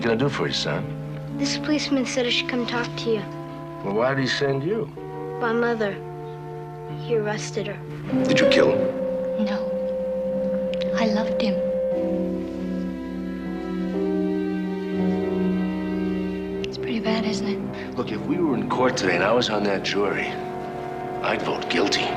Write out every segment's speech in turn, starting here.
can I do for you, son? This policeman said I should come talk to you. Well, why did he send you? My mother. He arrested her. Did you kill him? No. I loved him. It's pretty bad, isn't it? Look, if we were in court today and I was on that jury, I'd vote guilty.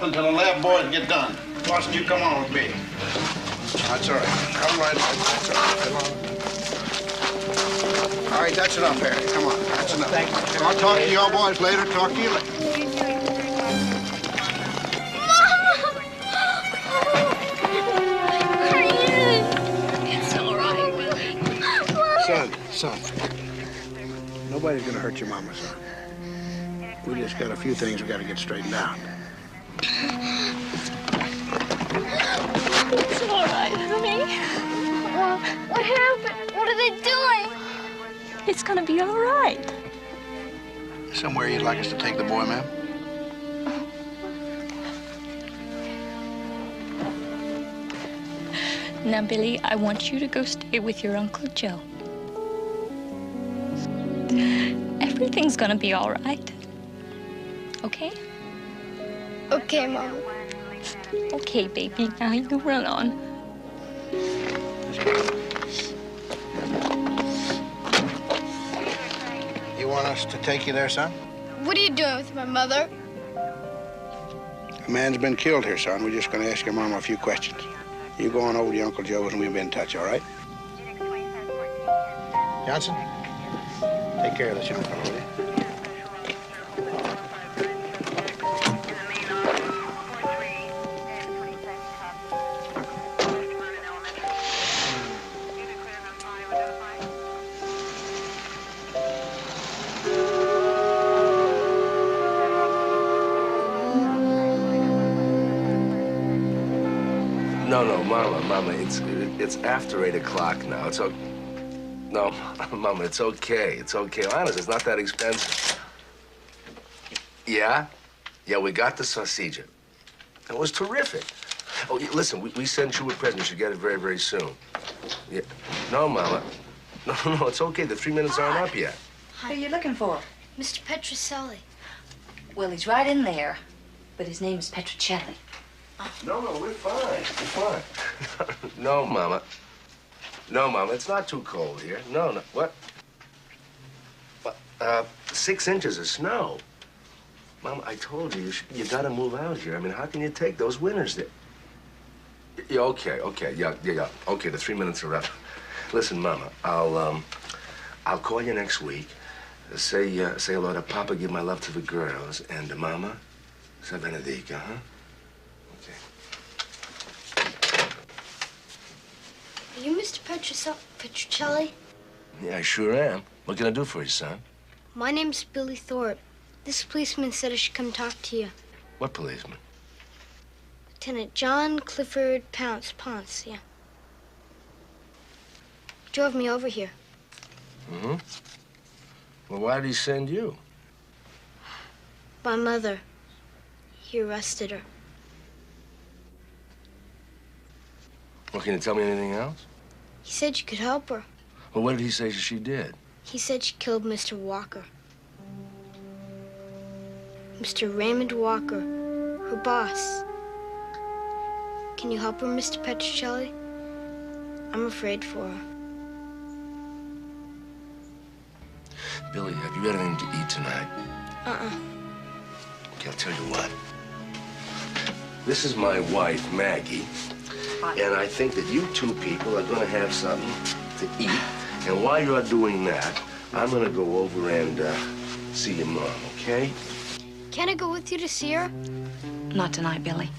Until the lab boys get done. Watson, you come on with me. That's all right. Come right. That's all right. Come on. All right, that's enough, Harry. Come on. That's enough. Thank you. I'll talk to y'all boys later. Talk to you later. It's all right. Son. Nobody's gonna hurt your mama, son. We just got a few things we gotta get straightened out. It's all right, honey. What happened? What are they doing? It's gonna be all right. Somewhere you'd like us to take the boy, ma'am? Now, Billy, I want you to go stay with your Uncle Joe. Everything's gonna be all right. Okay? Okay, Mom. Okay, baby. Now you run on. You want us to take you there, son? What are you doing with my mother? A man's been killed here, son. We're just gonna ask your mama a few questions. You go on over to your Uncle Joe's and we'll be in touch, all right? Johnson, take care of this young fellow, will you? No, Mama, it's after 8 o'clock now. It's okay. No, Mama, it's okay. It's okay. Honest, it's not that expensive. Yeah? Yeah, we got the sausage. It was terrific. Oh, listen, we sent you a present. You should get it very, very soon. Yeah. No, Mama. No, it's okay. The 3 minutes aren't up yet. Who are you looking for? Mr. Petrocelli. Well, he's right in there, but his name is Petrocelli. No, we're fine. We're fine. No, Mama. No, Mama, it's not too cold here. No. What? 6 inches of snow. Mama, I told you, you gotta move out here. I mean, how can you take those winters there? Yeah, okay. Yeah. Okay, the 3 minutes are up. Listen, Mama, I'll call you next week. Say hello to Papa, give my love to the girls, and Mama, say benedica, huh? Okay. Are you Mr. Petrocelli? Yeah, I sure am. What can I do for you, son? My name's Billy Thorpe. This policeman said I should come talk to you. What policeman? Lieutenant John Clifford Ponce, yeah. drove me over here. Mm-hmm. Well, why did he send you? My mother. He arrested her. Well, can you tell me anything else? He said you could help her. Well, what did he say she did? He said she killed Mr. Walker. Mr. Raymond Walker, her boss. Can you help her, Mr. Petrocelli? I'm afraid for her. Billy, have you had anything to eat tonight? Uh-uh. Okay, I'll tell you what. This is my wife, Maggie. Hi. And I think that you two people are going to have something to eat. And while you're doing that, I'm going to go over and see your mom, okay? Can I go with you to see her? Not tonight, Billy.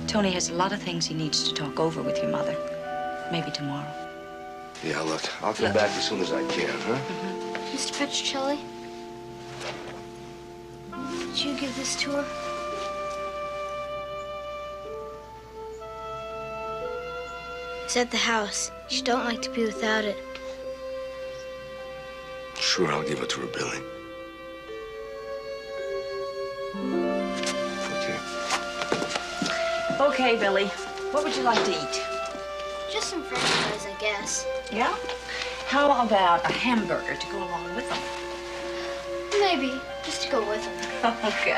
Tony has a lot of things he needs to talk over with your mother. Maybe tomorrow. Yeah, look, I'll come back as soon as I can, huh? Mr. Petrocelli? Did you give this to her? It's at the house. She don't like to be without it. Sure, I'll give it to her, Billy. Okay. Okay, Billy. What would you like to eat? Just some french fries, I guess. Yeah? How about a hamburger to go along with them? Maybe, just to go with her. Okay.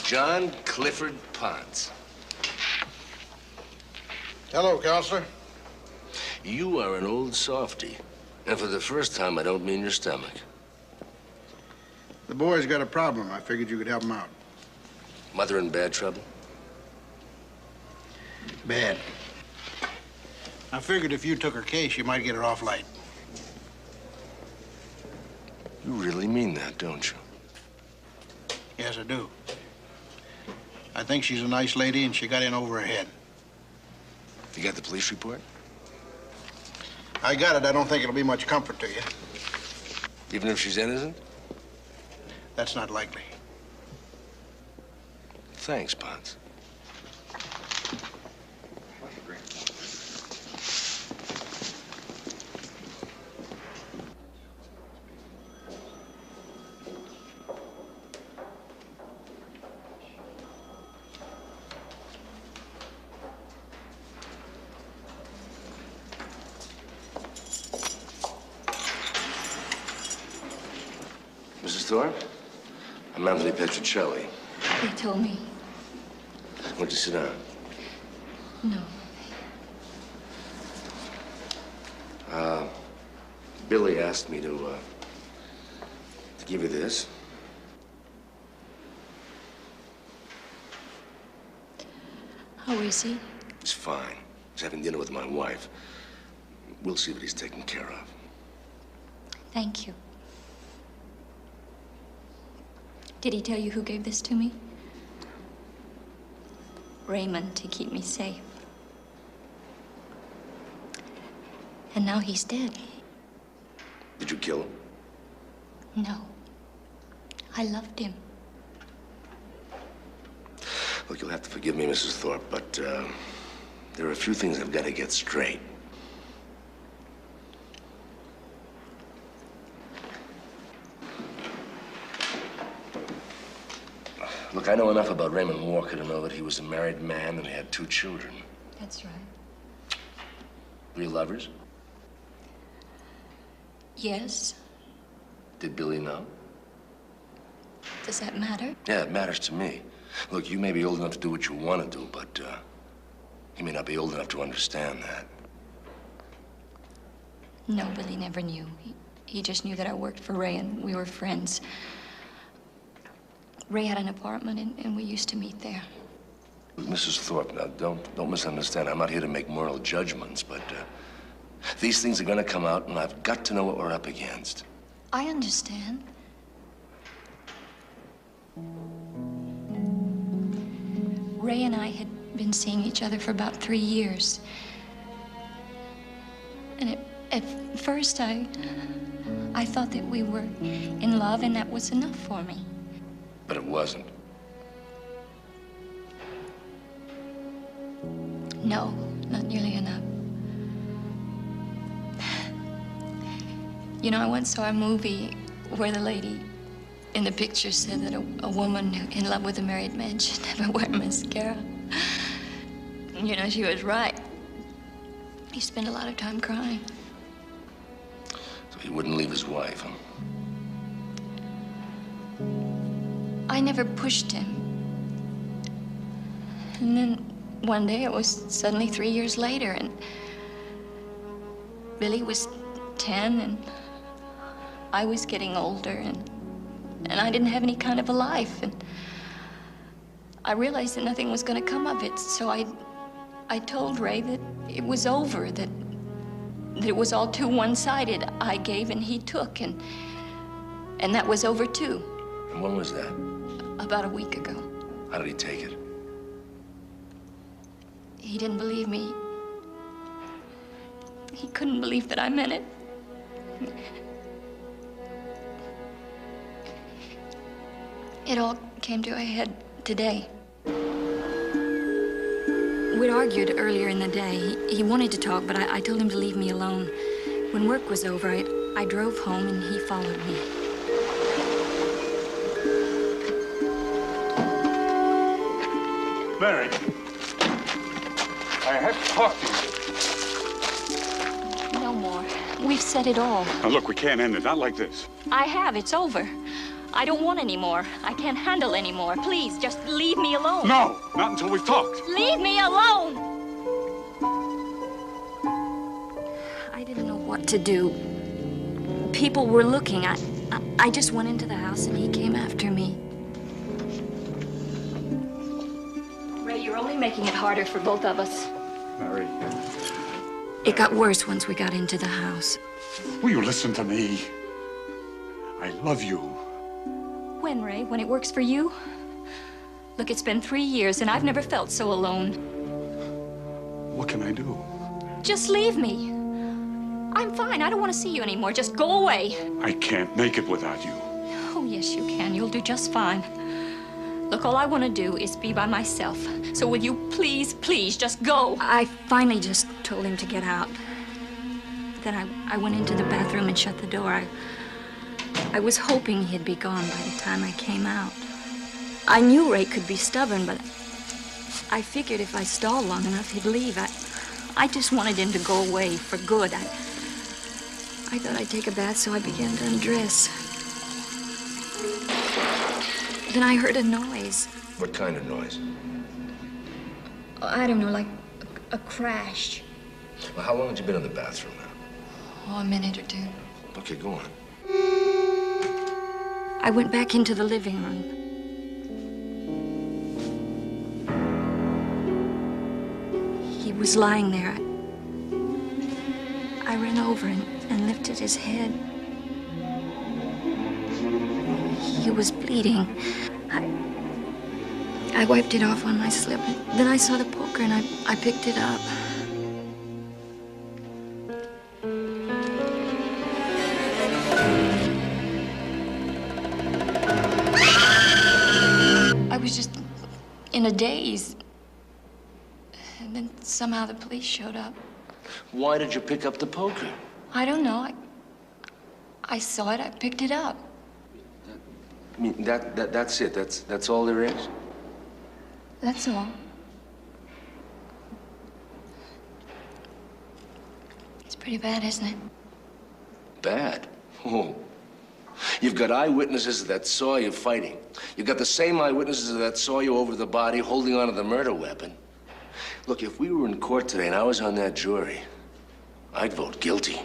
John Clifford Ponce. Hello, Counselor. You are an old softy. And for the first time, I don't mean your stomach. The boy's got a problem. I figured you could help him out. Mother in bad trouble? Bad. I figured if you took her case, you might get her off light. You really mean that, don't you? Yes, I do. I think she's a nice lady, and she got in over her head. You got the police report? I got it. I don't think it'll be much comfort to you. Even if she's innocent? That's not likely. Thanks, Ponce. Mrs. Thorpe? I'm Anthony Petrocelli. They told me. Won't you sit down? No. Billy asked me to give you this. How is he? He's fine. He's having dinner with my wife. We'll see what he's taken care of. Thank you. Did he tell you who gave this to me? Raymond, to keep me safe. And now he's dead. Did you kill him? No. I loved him. Look, you'll have to forgive me, Mrs. Thorpe, but there are a few things I've got to get straight. Look, I know enough about Raymond Walker to know that he was a married man and he had 2 children. That's right. Were you lovers? Yes. Did Billy know? Does that matter? Yeah, it matters to me. Look, you may be old enough to do what you want to do, but he may not be old enough to understand that. No, Billy never knew. He just knew that I worked for Ray and we were friends. Ray had an apartment and we used to meet there. Mrs. Thorpe, now, don't misunderstand. I'm not here to make moral judgments, but these things are going to come out, and I've got to know what we're up against. I understand. Ray and I had been seeing each other for about 3 years. And at first, I thought that we were in love, and that was enough for me. But it wasn't. No, not nearly enough. You know, I once saw a movie where the lady in the picture said that a woman in love with a married man should never wear mascara. You know, she was right. He spent a lot of time crying. So he wouldn't leave his wife, huh? I never pushed him. And then one day, it was suddenly 3 years later, and Billy was 10, and I was getting older, and I didn't have any kind of a life, and I realized that nothing was going to come of it, so I told Ray that it was over, that it was all too one-sided. I gave and he took, and that was over too. And when was that? About a week ago. How did he take it? He didn't believe me. He couldn't believe that I meant it. It all came to a head today. We'd argued earlier in the day. He wanted to talk, but I told him to leave me alone. When work was over, I drove home and he followed me. Mary, I have to talk to you. No more. We've said it all. Now, look, we can't end it. Not like this. I have. It's over. I don't want any more. I can't handle any more. Please, just leave me alone. No, not until we've talked. Leave me alone! I didn't know what to do. People were looking. I just went into the house and he came after me. Ray, you're only making it harder for both of us. Mary. It got worse once we got into the house. Will you listen to me? I love you. When, Ray? When it works for you? Look, it's been 3 years and I've never felt so alone. What can I do? Just leave me. I'm fine. I don't want to see you anymore. Just go away. I can't make it without you. Oh, yes, you can. You'll do just fine. Look, all I want to do is be by myself. So will you please, please, just go? I finally just told him to get out. Then I went into the bathroom and shut the door. I was hoping he'd be gone by the time I came out. I knew Ray could be stubborn, but I figured if I stalled long enough, he'd leave. I just wanted him to go away for good. I thought I'd take a bath, so I began to undress. Then I heard a noise. What kind of noise? I don't know, like a crash. Well, how long had you been in the bathroom now? Oh, a minute or two. Okay, go on. I went back into the living room. He was lying there. I ran over and lifted his head. He was bleeding. I wiped it off on my slip. Then I saw the poker and I picked it up. I was just in a daze. And then somehow the police showed up. Why did you pick up the poker? I don't know. I saw it. I picked it up. I mean, that's it. That's all there is? That's all. It's pretty bad, isn't it? Bad? Oh. You've got eyewitnesses that saw you fighting. You've got the same eyewitnesses that saw you over the body holding onto the murder weapon. Look, if we were in court today and I was on that jury, I'd vote guilty.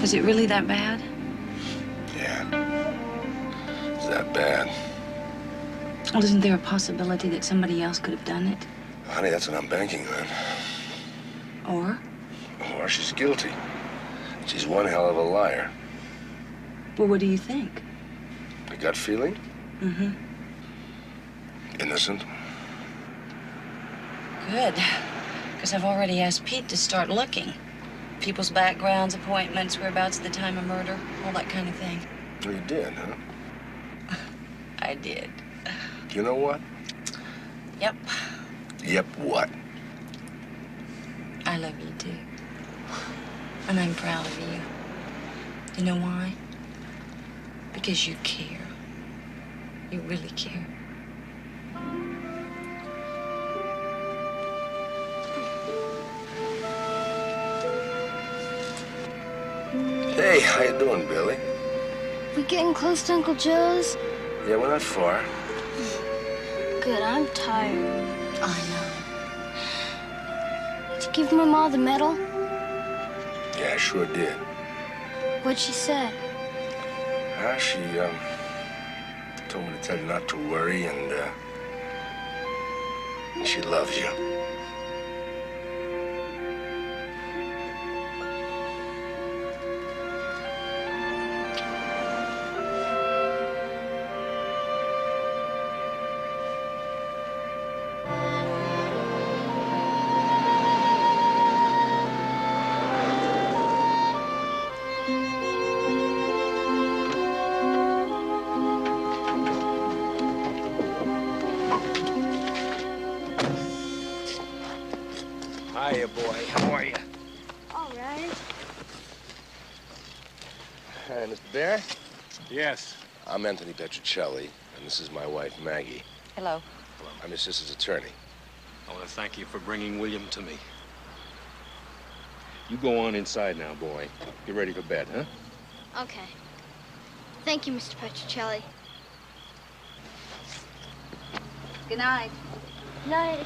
Was it really that bad? Yeah. It's that bad. Well, isn't there a possibility that somebody else could have done it? Honey, that's what I'm banking on. Or? Or she's guilty. She's one hell of a liar. Well, what do you think? A gut feeling? Mm-hmm. Innocent. Good. Because I've already asked Pete to start looking. People's backgrounds, appointments, whereabouts at the time of murder, all that kind of thing. Oh, you did, huh? I did. You know what? Yep. Yep, what? I love you, too. And I'm proud of you. You know why? Because you care. You really care. Hey, how you doing, Billy? We getting close to Uncle Joe's? Yeah, we're not far. Good, I'm tired. I know. Did you give my mom the medal? Yeah, I sure did. What'd she say? She, told me to tell you not to worry, and she loves you. Hiya, boy. How are you? All right. Hey, Mr. Bear? Yes. I'm Anthony Petrocelli, and this is my wife, Maggie. Hello. I'm your sister's attorney. I want to thank you for bringing William to me. You go on inside now, boy. Get ready for bed, huh? Okay. Thank you, Mr. Petrocelli. Good night. Night.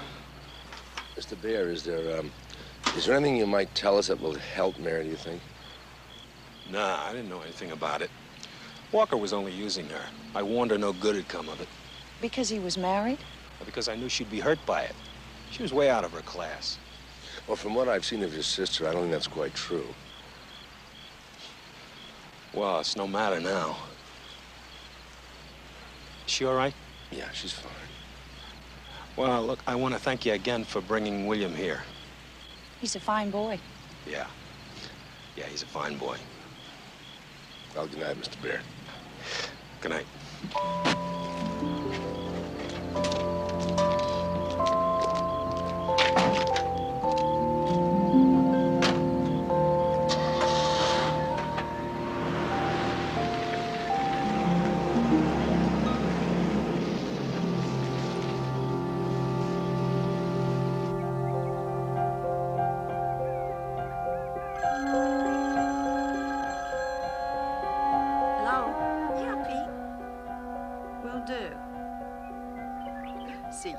Mr. Bear, is there anything you might tell us that will help Mary, do you think? Nah, I didn't know anything about it. Walker was only using her. I warned her no good had come of it. Because he was married? Because I knew she'd be hurt by it. She was way out of her class. Well, from what I've seen of your sister, I don't think that's quite true. Well, it's no matter now. Is she all right? Yeah, she's fine. Well, look, I want to thank you again for bringing William here. He's a fine boy. Yeah. Yeah, he's a fine boy. Well, good night, Mr. Bear. Good night. Hello? Yeah, Pete. Will do. See you.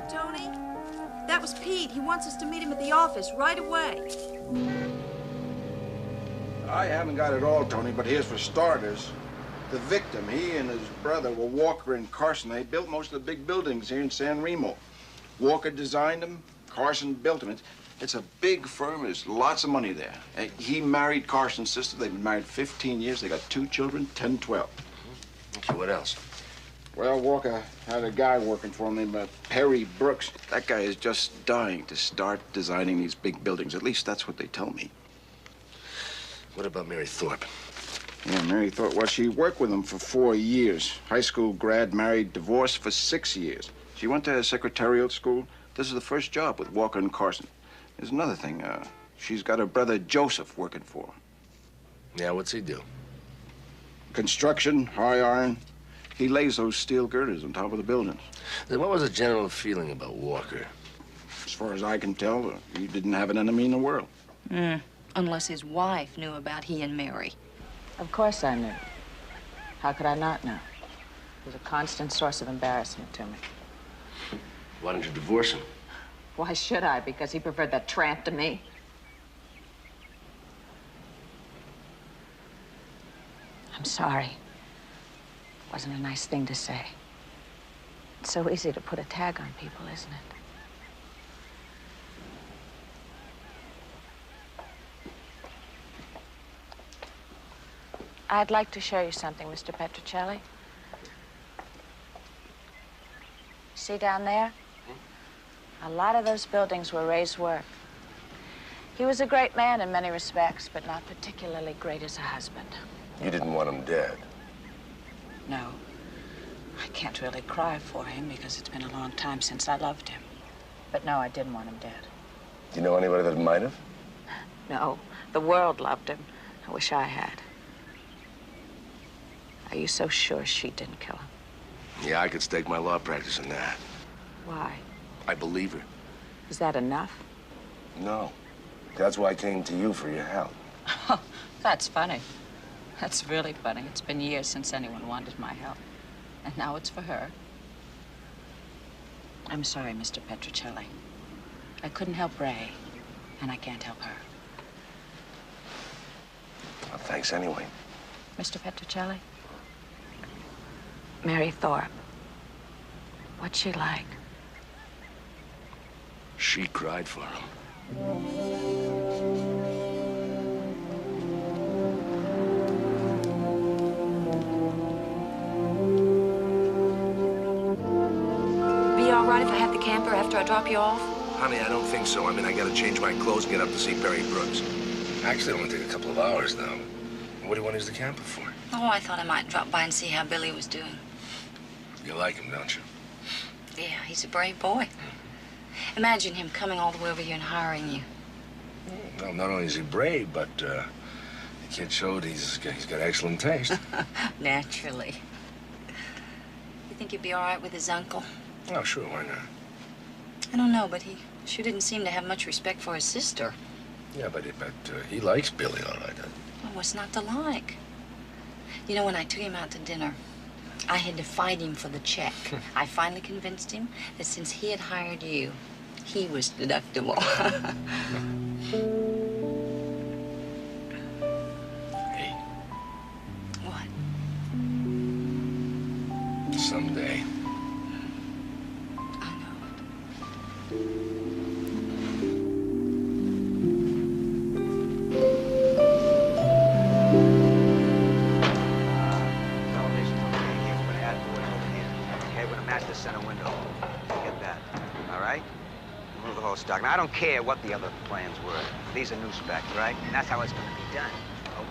Tony, that was Pete. He wants us to meet him at the office right away. I haven't got it all, Tony, but here's for starters. The victim, he and his brother were Walker and Carson. They built most of the big buildings here in San Remo. Walker designed them, Carson built them. It's a big firm. There's lots of money there. He married Carson's sister. They've been married 15 years. They got 2 children, 10, 12. Okay, what else? Well, Walker had a guy working for him named Perry Brooks. That guy is just dying to start designing these big buildings. At least that's what they tell me. What about Mary Thorpe? Yeah, Mary thought, well, she worked with him for 4 years. High school grad, married, divorced for 6 years. She went to secretarial school. This is the first job with Walker and Carson. There's another thing. She's got her brother Joseph working for her. Yeah, what's he do? Construction, high iron. He lays those steel girders on top of the buildings. Then what was the general feeling about Walker? As far as I can tell, he didn't have an enemy in the world. Unless his wife knew about he and Mary. Of course I knew. How could I not know? He was a constant source of embarrassment to me. Why don't you divorce him? Why should I? Because he preferred that tramp to me. sorry. Wasn't a nice thing to say. It's so easy to put a tag on people, isn't it? I'd like to show you something, Mr. Petrocelli. See down there? A lot of those buildings were Ray's work. He was a great man in many respects, but not particularly great as a husband. You didn't want him dead. No. I can't really cry for him because it's been a long time since I loved him. But no, I didn't want him dead. Do you know anybody that might have? No. The world loved him. I wish I had. Are you so sure she didn't kill him? Yeah, I could stake my law practice on that. Why? I believe her. Is that enough? No. That's why I came to you for your help. That's funny. That's really funny. It's been years since anyone wanted my help. And now it's for her. I'm sorry, Mr. Petrocelli. I couldn't help Ray, and I can't help her. Well, thanks anyway. Mr. Petrocelli? Mary Thorpe. What's she like? She cried for him. Be all right if I have the camper after I drop you off? Honey, I don't think so. I mean, I gotta change my clothes and get up to see Perry Brooks. Actually, it'll only take a couple of hours now. What do you want to use the camper for? Oh, I thought I might drop by and see how Billy was doing. You like him, don't you? Yeah, he's a brave boy. Imagine him coming all the way over here and hiring you. Well, not only is he brave, but the kid showed he's got excellent taste. Naturally. You think he'd be all right with his uncle? Oh, sure, why not? I don't know, but he sure didn't seem to have much respect for his sister. Yeah, but he likes Billy all right. Well, what's not to like? You know, when I took him out to dinner, I had to fight him for the check. I finally convinced him that since he had hired you, he was deductible. Hey. What? Someday. I know. Television's over here. Here's what ad board's over here. Okay, we're gonna match the center window. Get that. All right? Remove the whole stock. Now, I don't care what the other plans were. These are new specs, right? And that's how it's gonna be done.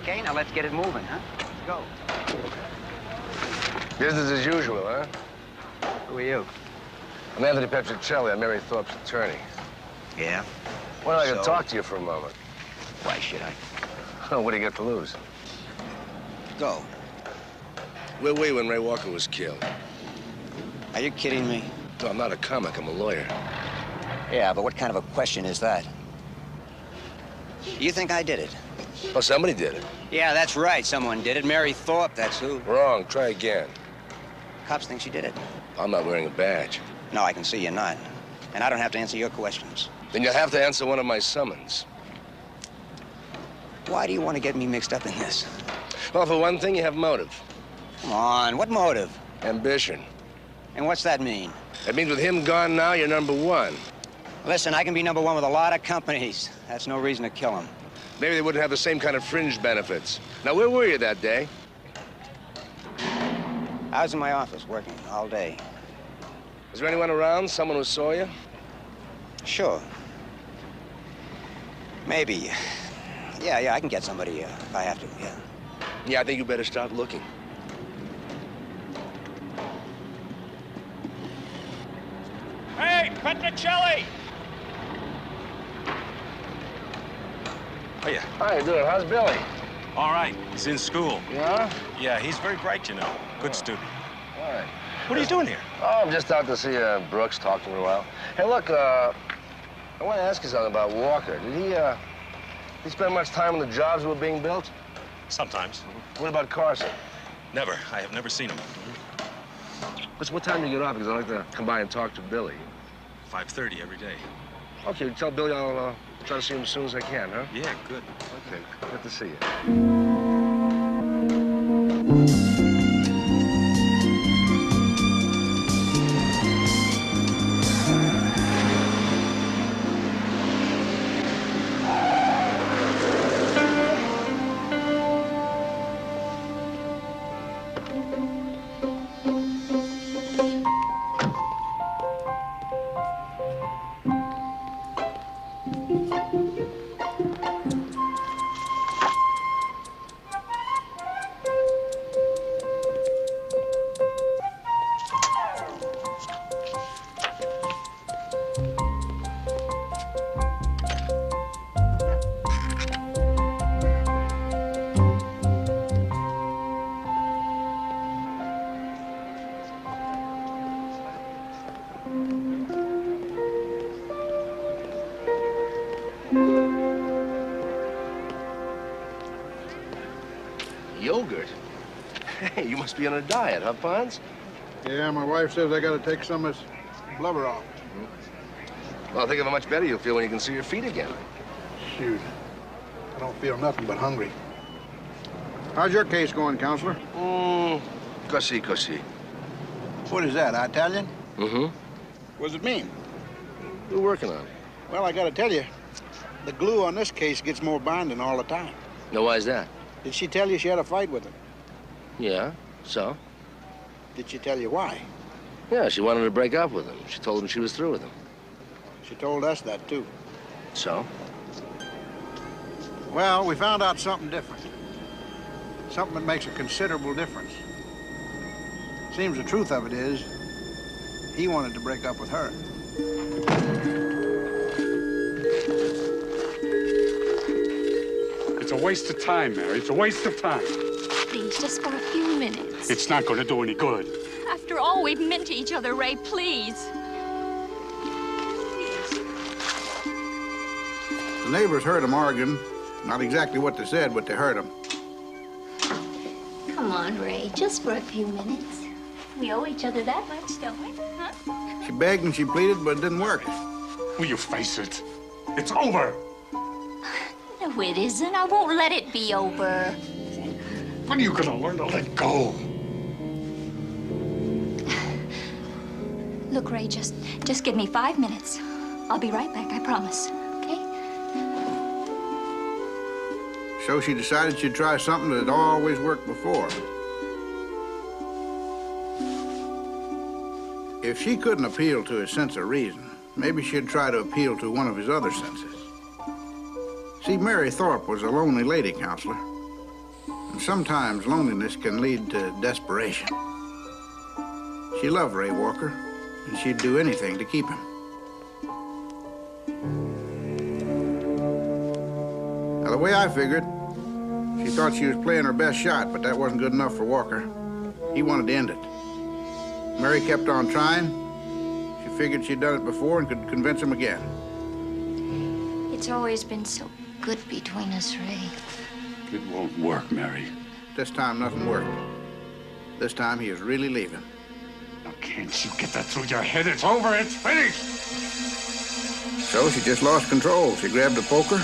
Okay, now let's get it moving, huh? Let's go. Business as usual, huh? Who are you? I'm Anthony Petrocelli. I'm Mary Thorpe's attorney. Yeah? Well, I could So? talk to you for a moment. Why should I? Oh, what do you got to lose? Go. Where were you when Ray Walker was killed? Are you kidding me? No, I'm not a comic. I'm a lawyer. Yeah, but what kind of a question is that? You think I did it? Oh, somebody did it. Yeah, that's right. Someone did it. Mary Thorpe, that's who. Wrong. Try again. Cops think she did it. I'm not wearing a badge. No, I can see you're not. And I don't have to answer your questions. Then you'll have to answer one of my summons. Why do you want to get me mixed up in this? Well, for one thing, you have motive. Come on, what motive? Ambition. And what's that mean? It means with him gone now, you're number one. Listen, I can be number one with a lot of companies. That's no reason to kill him. Maybe they wouldn't have the same kind of fringe benefits. Now, where were you that day? I was in my office working all day. Was there anyone around? Someone who saw you? Sure. Maybe. Yeah, I can get somebody if I have to, yeah. Yeah, I think you better start looking. Hey, Petrocelli! Hiya. How you doing? How's Billy? All right. He's in school. Yeah? Yeah, he's very bright, you know. Good student. All right. What are you doing here? Oh, I'm just out to see Brooks, talk to him for a while. Hey, look, I want to ask you something about Walker. Did he spend much time on the jobs that were being built? Sometimes. What about Carson? Never. I have never seen him. What time do you get off? Because I'd like to come by and talk to Billy. 5:30 every day. Okay, tell Billy I'll try to see him as soon as I can, huh? Yeah, good. Okay, good to see you. Yogurt? Hey, you must be on a diet, huh, Pons? Yeah, my wife says I gotta take some of this blubber off. Well, think of how much better you'll feel when you can see your feet again. Shoot. I don't feel nothing but hungry. How's your case going, counselor? Così, così. What is that, Italian? Mm-hmm. What does it mean? What are you working on? Well, I gotta tell you, the glue on this case gets more binding all the time. No, why is that? Did she tell you she had a fight with him? Yeah, so? Did she tell you why? Yeah, she wanted to break up with him. She told him she was through with him. She told us that, too. So? Well, we found out something different. Something that makes a considerable difference. Seems the truth of it is, he wanted to break up with her. It's a waste of time, Mary. It's a waste of time. Please, just for a few minutes. It's not going to do any good. After all we've meant to each other, Ray, please. The neighbors heard them arguing. Not exactly what they said, but they heard them. Come on, Ray, just for a few minutes. We owe each other that much, don't we? Huh? She begged and she pleaded, but it didn't work. Will you face it? It's over. No, it isn't. I won't let it be over. When are you going to learn to let go? Look, Ray, just give me 5 minutes. I'll be right back, I promise. Okay? So she decided she'd try something that had always worked before. If she couldn't appeal to his sense of reason, maybe she'd try to appeal to one of his other senses. See, Mary Thorpe was a lonely lady, counselor. And sometimes loneliness can lead to desperation. She loved Ray Walker, and she'd do anything to keep him. Now, the way I figured, she thought she was playing her best shot, but that wasn't good enough for Walker. He wanted to end it. Mary kept on trying. She figured she'd done it before and could convince him again. It's always been so good between us, Ray. It won't work, Mary. This time, nothing worked. This time, he was really leaving. Now, can't you get that through your head? It's over. It's finished. So she just lost control. She grabbed a poker.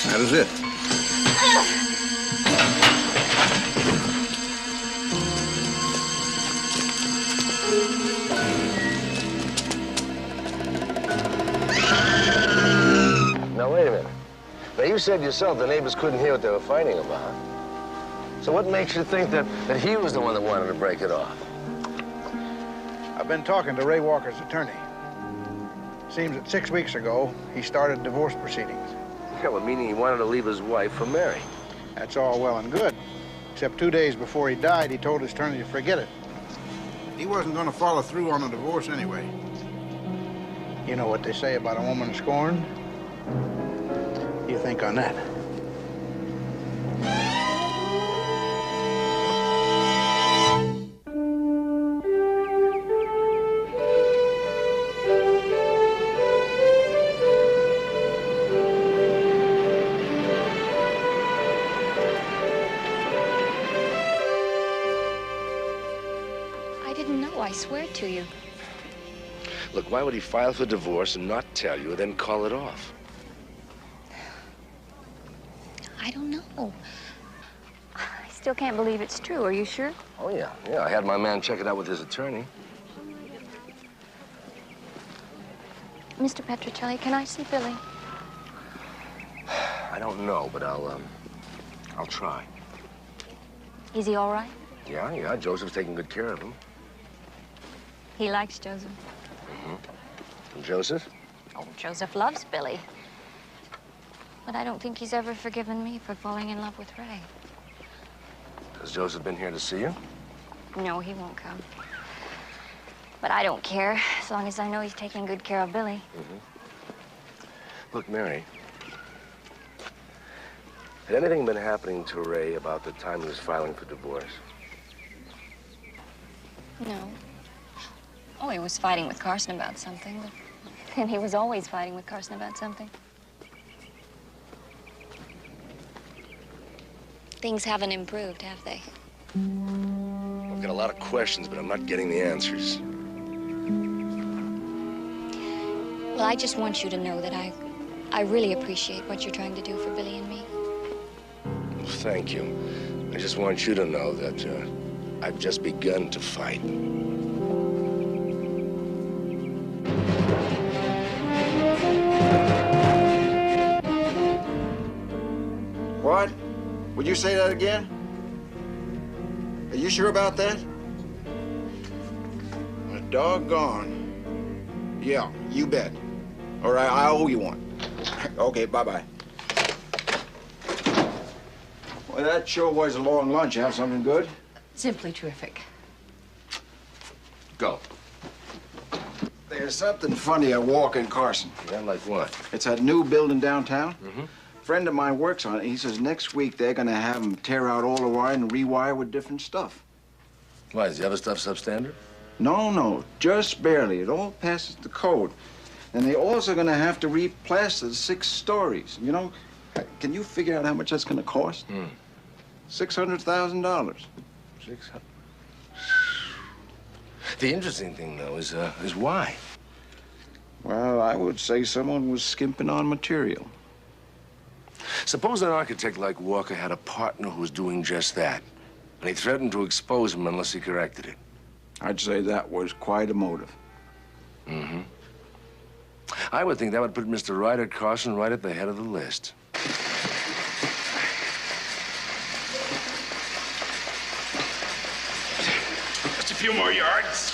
That was it. Now, wait a minute. Now, you said yourself the neighbors couldn't hear what they were fighting about. So what makes you think that he was the one that wanted to break it off? I've been talking to Ray Walker's attorney. Seems that 6 weeks ago, he started divorce proceedings. Yeah, well, meaning he wanted to leave his wife for Mary. That's all well and good. Except 2 days before he died, he told his attorney to forget it. He wasn't going to follow through on the divorce anyway. You know what they say about a woman scorned? You think on that? I didn't know, I swear to you. Look, why would he file for divorce and not tell you and then call it off? I don't know. still can't believe it's true. Are you sure? Oh, yeah. Yeah, I had my man check it out with his attorney. Mr. Petrocelli, can I see Billy? I don't know, but I'll try. Is he all right? Yeah, Joseph's taking good care of him. He likes Joseph. Mm-hmm. And Joseph? Oh, Joseph loves Billy. But I don't think he's ever forgiven me for falling in love with Ray. Has Joseph been here to see you? No, he won't come. But I don't care, as long as I know he's taking good care of Billy. Mm-hmm. Look, Mary, had anything been happening to Ray about the time he was filing for divorce? No. Oh, he was fighting with Carson about something, but then he was always fighting with Carson about something. Things haven't improved, have they? I've got a lot of questions, but I'm not getting the answers. Well, I just want you to know that I really appreciate what you're trying to do for Billy and me. Well, thank you. I just want you to know that I've just begun to fight. What? Would you say that again? Are you sure about that? Doggone. Yeah, you bet. All right, I owe you one. Okay, bye-bye. Well, that sure was a long lunch. Have something good? Simply terrific. Go. There's something funny at Walker and Carson. Yeah, like what? It's that new building downtown. Mm-hmm. A friend of mine works on it. He says next week they're gonna have them tear out all the wire and rewire with different stuff. Why, is the other stuff substandard? No, just barely. It all passes the code. And they're also gonna have to replaster the 6 stories. You know, can you figure out how much that's gonna cost? $600,000. 600. The interesting thing, though, is why? Well, I would say someone was skimping on material. Suppose an architect like Walker had a partner who was doing just that, and he threatened to expose him unless he corrected it. I'd say that was quite a motive. Mm-hmm. I would think that would put Mr. Ryder Carson right at the head of the list. Just a few more yards.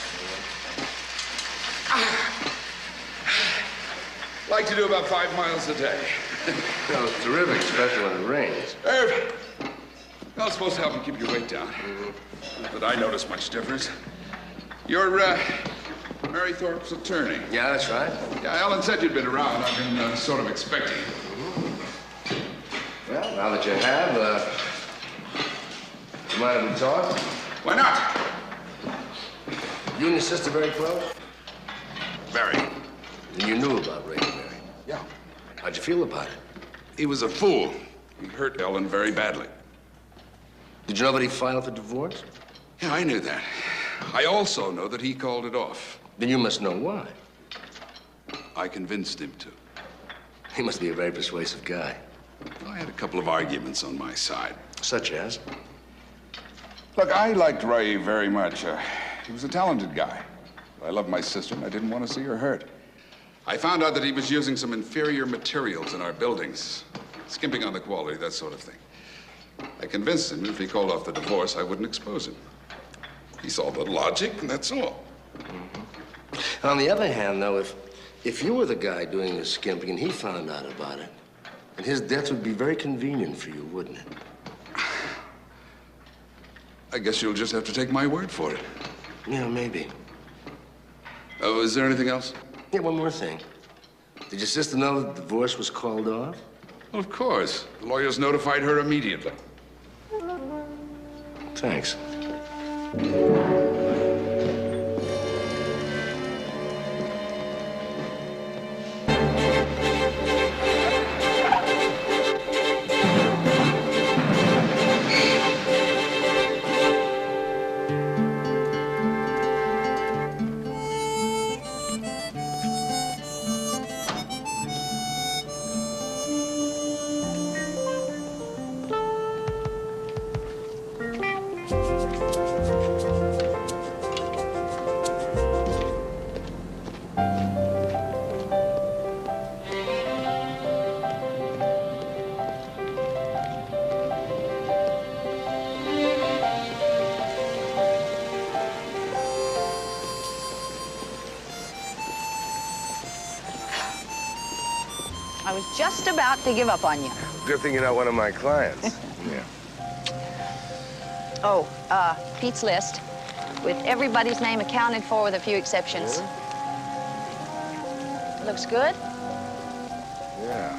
Like to do about 5 miles a day. No, it's terrific, especially when it rains. Irv, well, it's supposed to help you keep your weight down. Not that I notice much difference. You're, Mary Thorpe's attorney. Yeah, that's right. Yeah, Ellen said you'd been around. I've been sort of expecting. Well, now that you have, you mind if we talk? Why not? You and your sister very close? Very. And you knew about Ray and Mary? Yeah. How'd you feel about it? He was a fool. He hurt Ellen very badly. Did you know that he filed for divorce? Yeah, I knew that. I also know that he called it off. Then you must know why. I convinced him to. He must be a very persuasive guy. I had a couple of arguments on my side. Such as? Look, I liked Ray very much. He was a talented guy. I loved my sister, and I didn't want to see her hurt. I found out that he was using some inferior materials in our buildings, skimping on the quality, that sort of thing. I convinced him if he called off the divorce, I wouldn't expose him. He saw the logic, and that's all. Mm-hmm. On the other hand, though, if you were the guy doing the skimping and he found out about it, then his death would be very convenient for you, wouldn't it? I guess you'll just have to take my word for it. Yeah, maybe. Oh, is there anything else? Yeah, one more thing. Did your sister know that the divorce was called off? Well, of course. The lawyers notified her immediately. Thanks. I was just about to give up on you. Good thing you're not one of my clients. Yeah. Oh, Pete's list, with everybody's name accounted for with a few exceptions. Looks good? Yeah.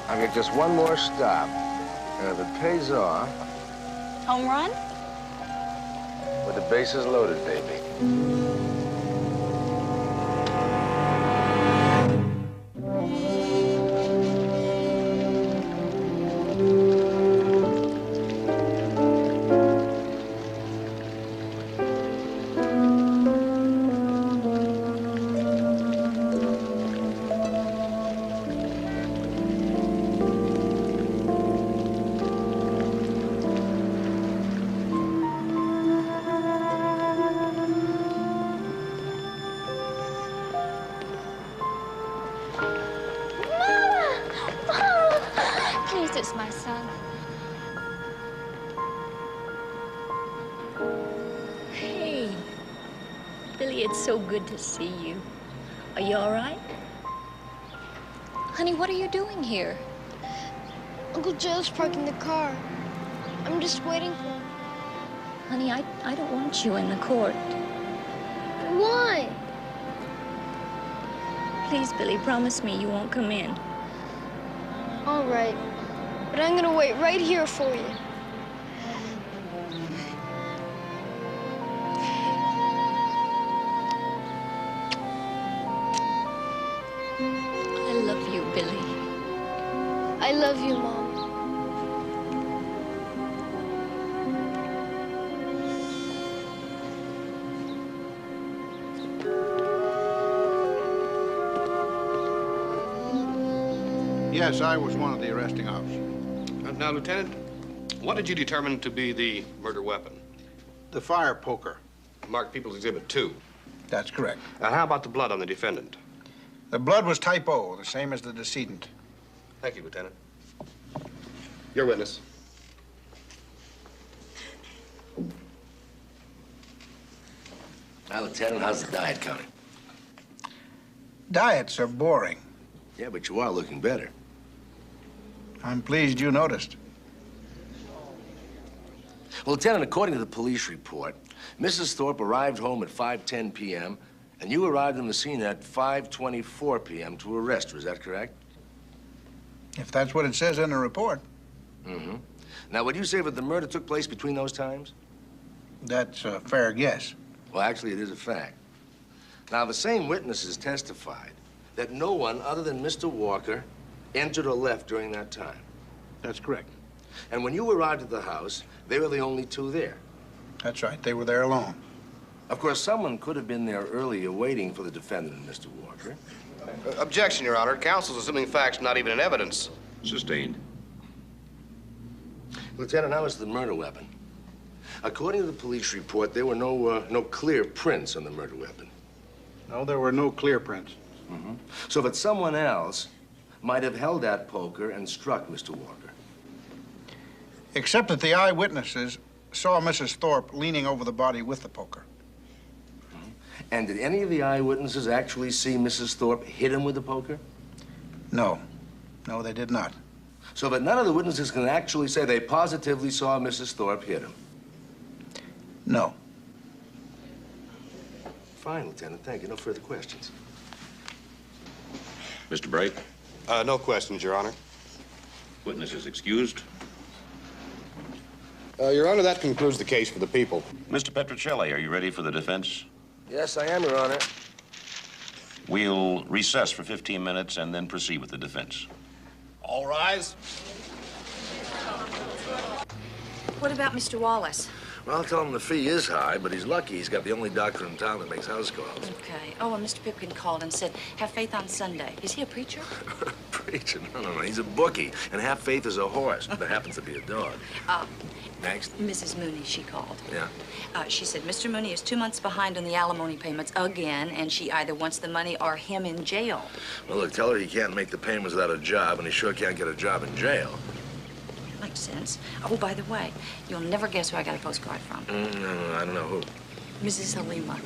I'll get just one more stop. And if it pays off, Home run? with the bases loaded, baby. Please, it's my son. Hey, Billy, it's so good to see you. Are you all right? Honey, what are you doing here? Uncle Joe's parking the car. I'm just waiting for him. Honey, I don't want you in the court. Why? Please, Billy, promise me you won't come in. All right. But I'm gonna wait right here for you. I love you, Billy. I love you, Mom. Yes, I was one of the arresting officers. Now, Lieutenant, what did you determine to be the murder weapon? The fire poker. Marked People's Exhibit 2. That's correct. How about the blood on the defendant? The blood was type O, the same as the decedent. Thank you, Lieutenant. Your witness. Now, Lieutenant, how's the diet coming? Diets are boring. Yeah, but you are looking better. I'm pleased you noticed. Well, Lieutenant, according to the police report, Mrs. Thorpe arrived home at 5:10 p.m., and you arrived on the scene at 5:24 p.m. to arrest her. Is that correct? If that's what it says in the report. Mm-hmm. Now, would you say that the murder took place between those times? That's a fair guess. Well, actually, it is a fact. Now, the same witnesses testified that no one other than Mr. Walker entered or left during that time. That's correct. And when you arrived at the house, they were the only two there. That's right. They were there alone. Of course, someone could have been there earlier waiting for the defendant and Mr. Walker. Objection, Your Honor. Counsel's assuming facts not even in evidence. Sustained. Lieutenant, how is the murder weapon? According to the police report, there were no clear prints on the murder weapon. No, there were no clear prints. Mm-hmm. So that someone else might have held that poker and struck Mr. Walker. Except that the eyewitnesses saw Mrs. Thorpe leaning over the body with the poker. Mm-hmm. And did any of the eyewitnesses actually see Mrs. Thorpe hit him with the poker? No. No, they did not. So that none of the witnesses can actually say they positively saw Mrs. Thorpe hit him? No. Fine, Lieutenant. Thank you. No further questions. Mr. Bright? No questions, Your Honor. Witness is excused. Your Honor, that concludes the case for the people. Mr. Petrocelli, are you ready for the defense? Yes, I am, Your Honor. We'll recess for 15 minutes and then proceed with the defense. All rise. What about Mr. Wallace? Well, I'll tell him the fee is high, but he's lucky he's got the only doctor in town that makes house calls. Okay. Oh, and Mr. Pipkin called and said, have faith on Sunday. Is he a preacher? Preacher? No. He's a bookie, and half faith is a horse that happens to be a dog. Next. Mrs. Mooney, she called. Yeah? She said, Mr. Mooney is 2 months behind on the alimony payments again, and she either wants the money or him in jail. Well, look, tell her he can't make the payments without a job, and he sure can't get a job in jail. Makes sense. Oh, by the way, you'll never guess who I got a postcard from. No, I don't know who. Mrs. Halima.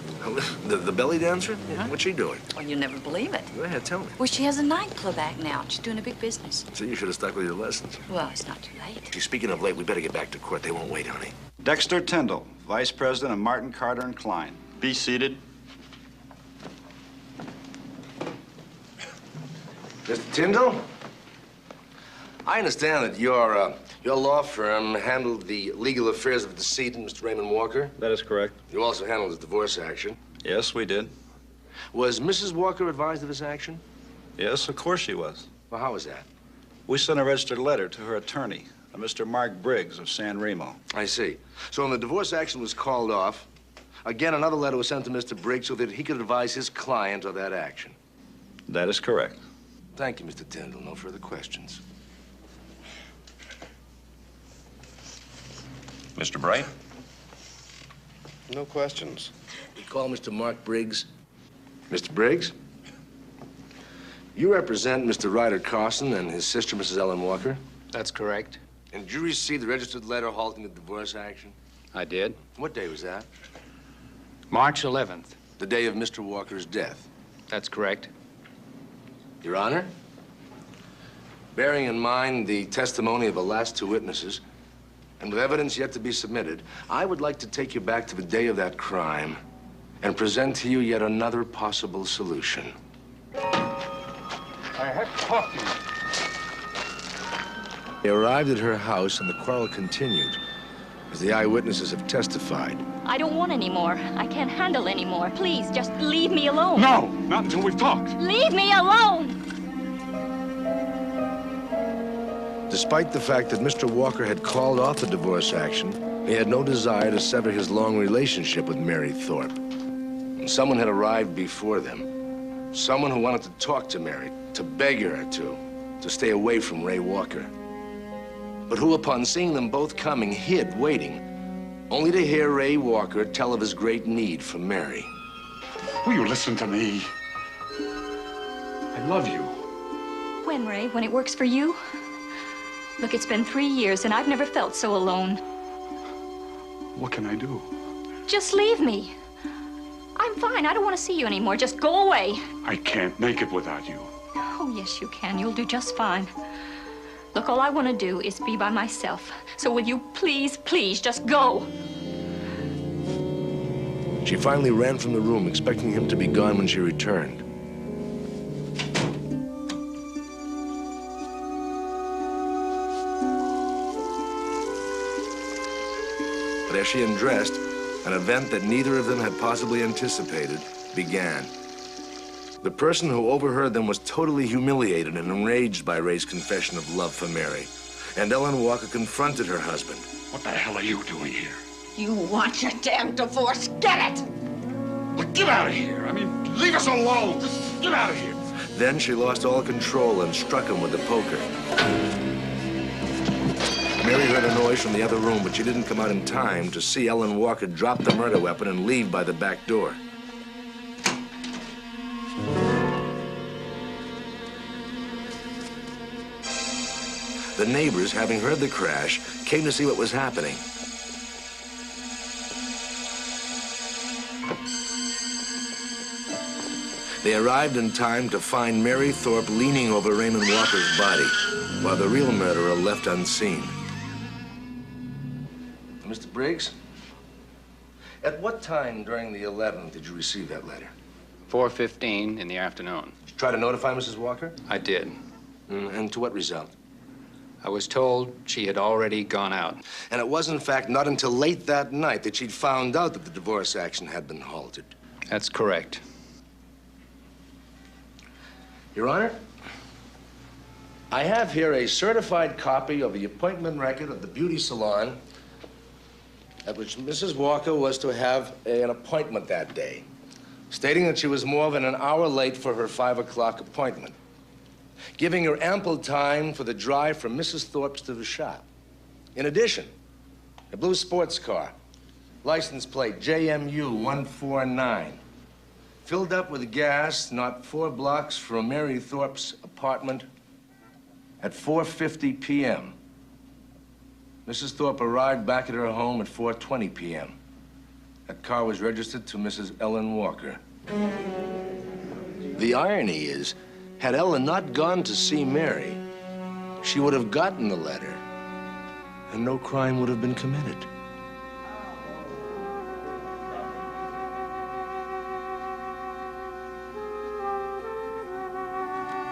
The belly dancer? Huh? What's she doing? Well, you'll never believe it. Go ahead, tell me. Well, she has a nightclub act now. She's doing a big business. So you should have stuck with your lessons. Well, it's not too late. Gee, speaking of late, we better get back to court. They won't wait, honey. Dexter Tyndall, Vice President of Martin, Carter, and Klein. Be seated. Mr. Tyndall? I understand that your law firm handled the legal affairs of the decedent, Mr. Raymond Walker. That is correct. You also handled his divorce action. Yes, we did. Was Mrs. Walker advised of this action? Yes, of course she was. Well, how was that? We sent a registered letter to her attorney, a Mr. Mark Briggs of San Remo. I see. So when the divorce action was called off, again, another letter was sent to Mr. Briggs so that he could advise his client of that action. That is correct. Thank you, Mr. Tyndall. No further questions. Mr. Bright? No questions. We call Mr. Mark Briggs. Mr. Briggs? You represent Mr. Ryder Carson and his sister, Mrs. Ellen Walker? That's correct. And did you receive the registered letter halting the divorce action? I did. What day was that? March 11th. The day of Mr. Walker's death. That's correct. Your Honor, bearing in mind the testimony of the last two witnesses, and with evidence yet to be submitted, I would like to take you back to the day of that crime and present to you yet another possible solution. I had to talk to you. They arrived at her house and the quarrel continued, as the eyewitnesses have testified. I don't want any more. I can't handle any more. Please, just leave me alone. No, not until we've talked. Leave me alone! Despite the fact that Mr. Walker had called off the divorce action, he had no desire to sever his long relationship with Mary Thorpe. And someone had arrived before them. Someone who wanted to talk to Mary, to beg her to stay away from Ray Walker. But who, upon seeing them both coming, hid, waiting, only to hear Ray Walker tell of his great need for Mary. Will you listen to me? I love you. When, Ray? When it works for you? Look, it's been 3 years, and I've never felt so alone. What can I do? Just leave me. I'm fine. I don't want to see you anymore. Just go away. I can't make it without you. Oh, yes, you can. You'll do just fine. Look, all I want to do is be by myself. So will you please, please, just go? She finally ran from the room, expecting him to be gone when she returned. But as she undressed, an event that neither of them had possibly anticipated began. The person who overheard them was totally humiliated and enraged by Ray's confession of love for Mary. And Ellen Walker confronted her husband. What the hell are you doing here? You want your damn divorce? Get it! Look, get out of here. I mean, leave us alone. Just get out of here. Then she lost all control and struck him with the poker. Mary heard a noise from the other room, but she didn't come out in time to see Ellen Walker drop the murder weapon and leave by the back door. The neighbors, having heard the crash, came to see what was happening. They arrived in time to find Mary Thorpe leaning over Raymond Walker's body, while the real murderer left unseen. Mr. Briggs, at what time during the 11th did you receive that letter? 4:15 in the afternoon. Did you try to notify Mrs. Walker? I did. And to what result? I was told she had already gone out. And it was, in fact, not until late that night that she'd found out that the divorce action had been halted. That's correct. Your Honor, I have here a certified copy of the appointment record of the beauty salon at which Mrs. Walker was to have an appointment that day, stating that she was more than an hour late for her 5 o'clock appointment, giving her ample time for the drive from Mrs. Thorpe's to the shop. In addition, a blue sports car, license plate JMU 149, filled up with gas not 4 blocks from Mary Thorpe's apartment at 4:50 p.m. Mrs. Thorpe arrived back at her home at 4:20 p.m. That car was registered to Mrs. Ellen Walker. The irony is, had Ellen not gone to see Mary, she would have gotten the letter, and no crime would have been committed.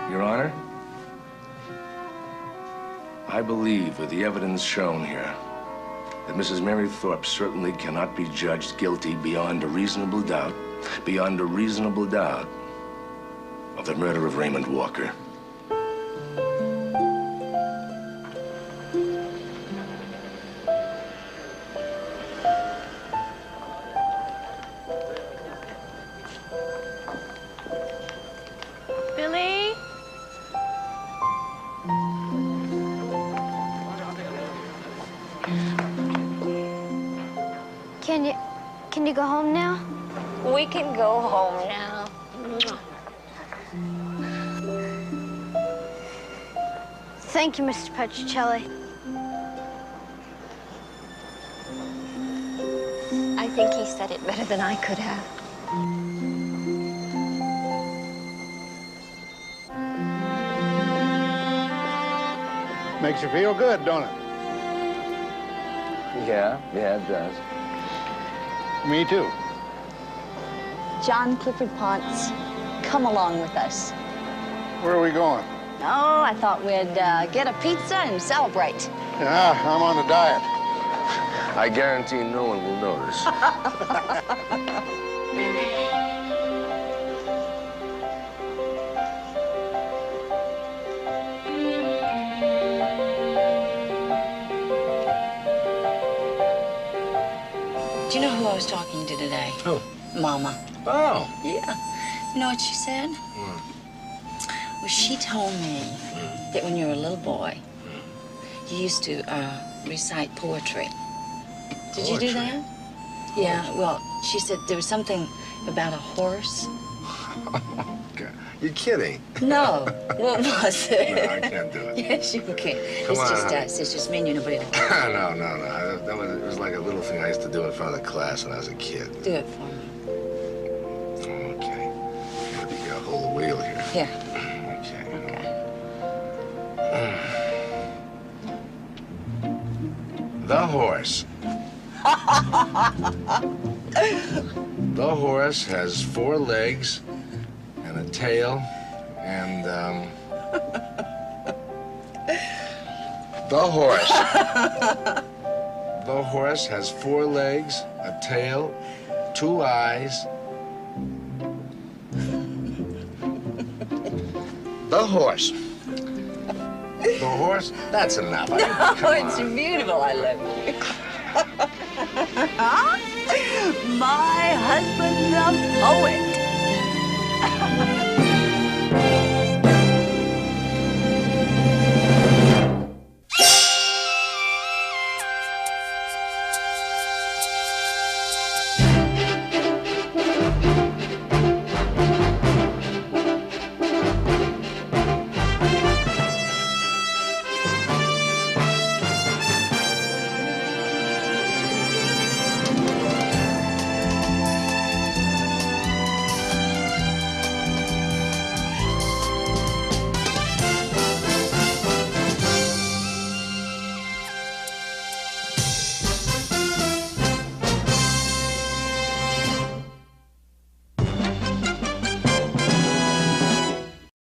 Your Honor, I believe with the evidence shown here that Mrs. Mary Thorpe certainly cannot be judged guilty beyond a reasonable doubt, of the murder of Raymond Walker. Billy? Can you go home now? We can go home now. Thank you, Mr. Petrocelli. I think he said it better than I could have. Makes you feel good, don't it? Yeah, it does. Me too. John Clifford Ponce, come along with us. Where are we going? Oh, I thought we'd get a pizza and celebrate. Yeah, I'm on a diet. I guarantee no one will notice. Do you know who I was talking to today? Who? Mama. Oh. Yeah. You know what she said? Well, she told me that when you were a little boy, you used to recite poetry. Did you do that? Yeah, well, she said there was something about a horse. God, you're kidding. No. What was it? No, I can't do it. Yes, you can. Come It's on, just honey. us. It's just me and you, nobody. No. It was like a little thing I used to do in front of the class when I was a kid. Do it for me. Okay. You gotta hold the wheel here. Here. The horse. The horse has 4 legs and a tail and, The horse. The horse has 4 legs, a tail, 2 eyes. The horse. The horse? That's enough. No, it's beautiful. I love you. My husband, the poet.